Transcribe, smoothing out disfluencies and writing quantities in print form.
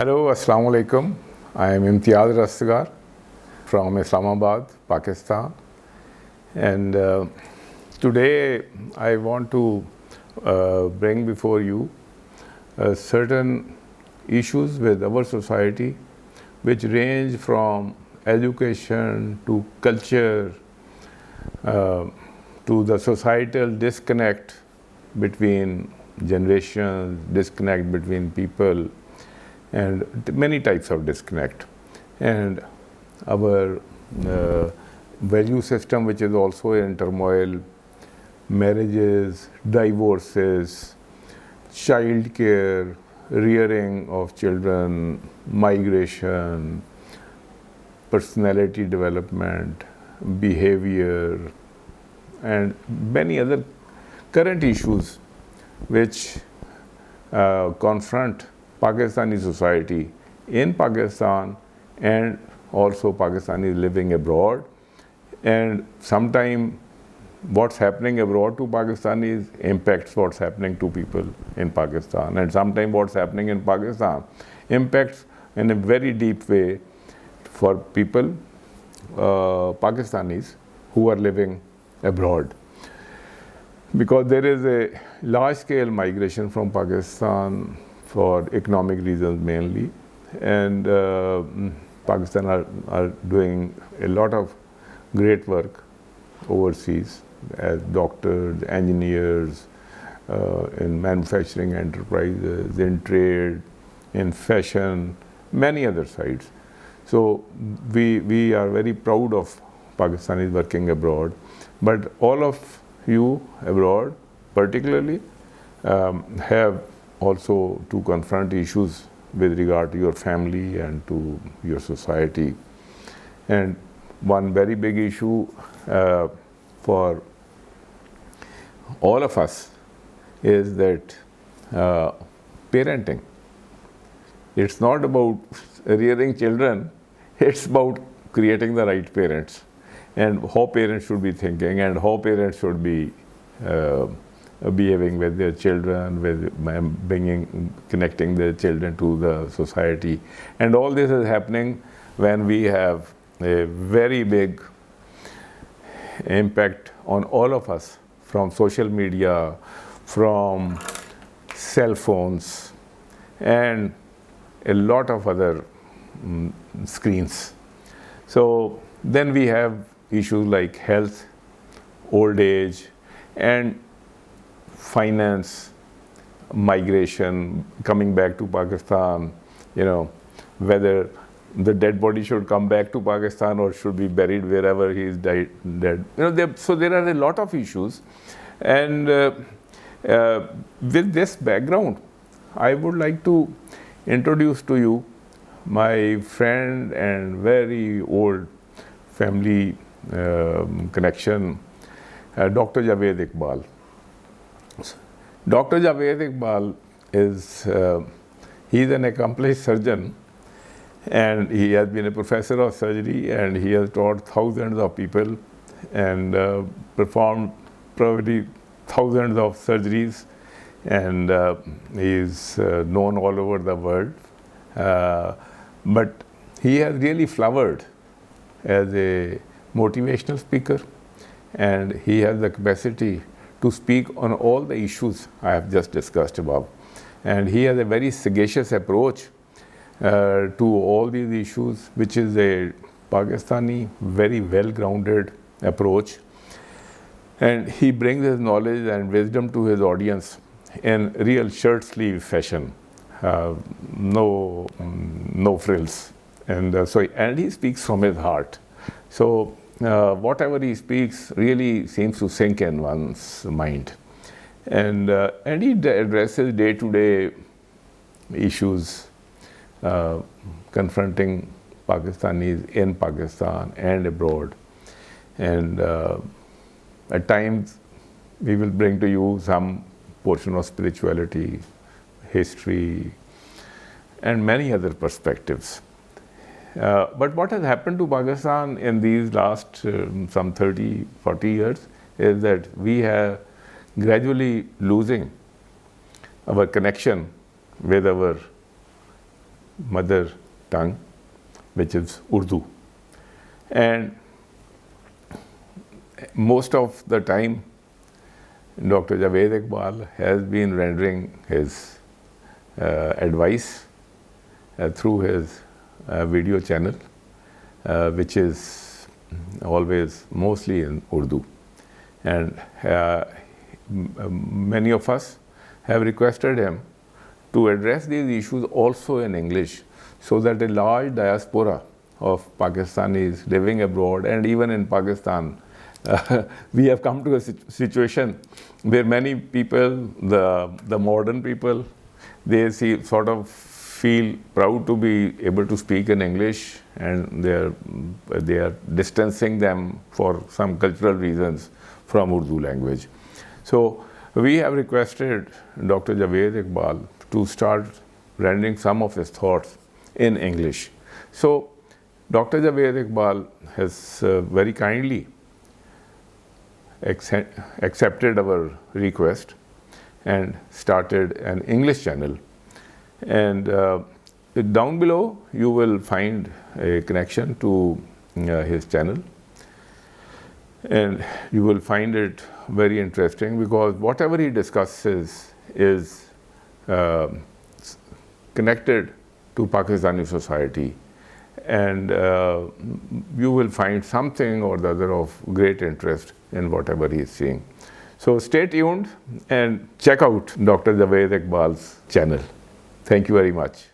Hello, Assalamu alaikum. I am Imtiaz Rastgar from Islamabad, Pakistan. And today I want to bring before you certain issues with our society which range from education to culture to the societal disconnect between generations, disconnect between people, and many types of disconnect. And our value system, which is also in turmoil, marriages, divorces, child care, rearing of children, migration, personality development, behavior, and many other current issues which confront Pakistani society in Pakistan and also Pakistanis living abroad. And sometimes what's happening abroad to Pakistanis impacts what's happening to people in Pakistan. And sometimes what's happening in Pakistan impacts in a very deep way for people, Pakistanis, who are living abroad. Because there is a large-scale migration from Pakistan for economic reasons mainly, and Pakistan are doing a lot of great work overseas as doctors, engineers, in manufacturing enterprises, in trade, in fashion, many other sides. So we are very proud of Pakistanis working abroad, but all of you abroad particularly have also to confront issues with regard to your family and to your society. And one very big issue for all of us is that parenting. It's not about rearing children, it's about creating the right parents and how parents should be thinking and how parents should be behaving with their children, with connecting their children to the society. And all this is happening when we have a very big impact on all of us from social media, from cell phones, and a lot of other screens. So then we have issues like health, old age, and finance, migration, coming back to Pakistan, whether the dead body should come back to Pakistan or should be buried wherever he is dead. So there are a lot of issues. And with this background, I would like to introduce to you my friend and very old family connection, Dr. Javed Iqbal. Dr. Javed Iqbal is he's an accomplished surgeon, and he has been a professor of surgery, and he has taught thousands of people and performed probably thousands of surgeries, and he is known all over the world. But he has really flowered as a motivational speaker, and he has the capacity to speak on all the issues I have just discussed above. And he has a very sagacious approach to all these issues, which is a Pakistani, very well-grounded approach. And he brings his knowledge and wisdom to his audience in real shirt-sleeve fashion, no frills. And and he speaks from his heart. So whatever he speaks really seems to sink in one's mind. And he addresses day-to-day issues confronting Pakistanis in Pakistan and abroad. And at times we will bring to you some portion of spirituality, history, and many other perspectives. But what has happened to Pakistan in these last some 30, 40 years is that we are gradually losing our connection with our mother tongue, which is Urdu. And most of the time, Dr. Javed Iqbal has been rendering his advice through his video channel, which is always mostly in Urdu. And many of us have requested him to address these issues also in English, so that a large diaspora of Pakistanis living abroad and even in Pakistan, we have come to a situation where many people, the modern people, they sort of feel proud to be able to speak in English, and they are distancing them for some cultural reasons from Urdu language. So we have requested Dr. Javed Iqbal to start rendering some of his thoughts in English. So Dr. Javed Iqbal has very kindly accepted our request and started an English channel. And down below you will find a connection to his channel, and you will find it very interesting, because whatever he discusses is connected to Pakistani society, and you will find something or the other of great interest in whatever he is seeing. So stay tuned and check out Dr. Javed Iqbal's channel. Thank you very much.